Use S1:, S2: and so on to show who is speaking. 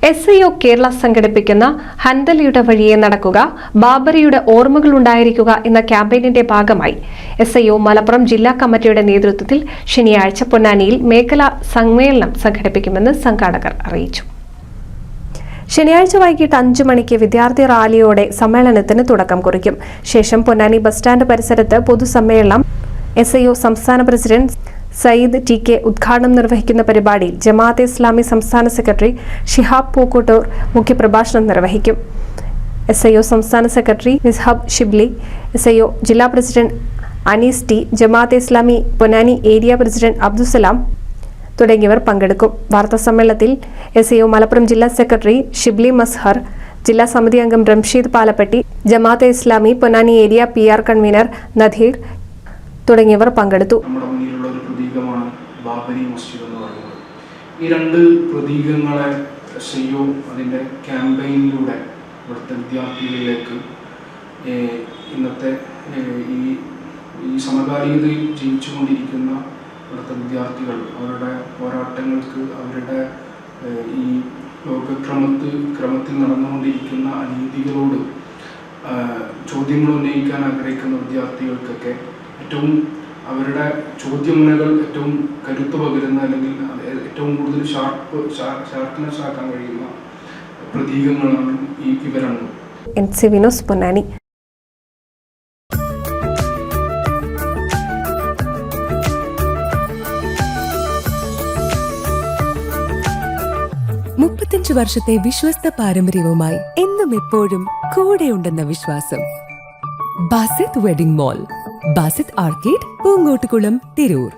S1: SIO Kerala സംഘടിപ്പിക്കുന്ന ഹന്തലിയുടെ വഴിയെ നടക്കുക, ബാബറിയുടെ ഓർമ്മകളുണ്ടായിരിക്കുക എന്ന ക്യാമ്പയിനിന്റെ ഭാഗമായി SIO മലപ്പുറം ജില്ലാ കമ്മിറ്റിയുടെ നേതൃത്വത്തിൽ ശനിയാഴ്ച പൊന്നാനിയിൽ മേഖലാ സമ്മേളനം സംഘടിപ്പിക്കുമെന്ന് സംഘാടകർ അറിയിച്ചു. ശനിയാഴ്ച വൈകിട്ട് 5 മണിക്ക് വിദ്യാർത്ഥി റാലിയോടെ സമ്മേളനത്തിന് തുടക്കം കുറിക്കും. ശേഷം പൊന്നാനി ബസ് സ്റ്റാൻഡ് പരിസരത്ത് പൊതുസമ്മേളനം SIO സംസ്ഥാന പ്രസിഡന്റ് സയ്യിദ് TK ഉദ്ഘാടനം നിർവഹിക്കുന്ന പരിപാടിയിൽ ജമാഅത്തെ ഇസ്ലാമി സംസ്ഥാന സെക്രട്ടറി ഷിഹാബ് പൂക്കോട്ടൂർ മുഖ്യപ്രഭാഷണം നിർവഹിക്കും. SIO സംസ്ഥാന സെക്രട്ടറി മിസ്ഹബ് ഷിബ്ലി, SIO ജില്ലാ president Anees T, Jamaat Islami Ponnani area president Abdussalam തുടങ്ങിയവർ പങ്കെടുക്കും. വാർത്താസമ്മേളനത്തിൽ SIO മലപ്പുറം ജില്ലാ സെക്രട്ടറി ഷിബ്ലി മസ്ഹർ, ജില്ലാ സമിതി അംഗം Ramsheed Palappetty, Jamaat Islami Ponnani area PR convener Nadeer തുടങ്ങിയവർ പങ്കെടുത്തു.
S2: ബാബരി മസ്ജിദ് എന്ന് പറയുന്നത് ഈ രണ്ട് പ്രതീകങ്ങളെ SIO അതിൻ്റെ ക്യാമ്പയിനിലൂടെ ഇവിടുത്തെ വിദ്യാർത്ഥികളിലേക്ക് ഇന്നത്തെ ഈ സമകാലികതയിൽ ജീവിച്ചുകൊണ്ടിരിക്കുന്ന ഇവിടുത്തെ വിദ്യാർത്ഥികൾ അവരുടെ പോരാട്ടങ്ങൾക്ക്, അവരുടെ ഈ ക്രമത്തിൽ നടന്നുകൊണ്ടിരിക്കുന്ന അനീതികളോട് ചോദ്യങ്ങൾ ഉന്നയിക്കാൻ ആഗ്രഹിക്കുന്ന വിദ്യാർത്ഥികൾക്കൊക്കെ ഏറ്റവും അവരുടെ ചോദ്യമുനകൾ ഏറ്റവും കരുത്ത് പകരുന്ന, അല്ലെങ്കിൽ ഏറ്റവും കൂടുതൽ ഷാർപ്പ്നെസ് ആക്കാൻ കഴിയുന്ന പ്രതീകങ്ങളാണ് ഈ രണ്ടും.
S1: NC വിനോസ്, പൊന്നാനി.
S3: വർഷത്തെ വിശ്വസ്ത പാരമ്പര്യവുമായി എന്നും എപ്പോഴും കൂടെയുണ്ടെന്ന വിശ്വാസം. Basith wedding mall, Basith arcade, Poonkottukulam, Tirur.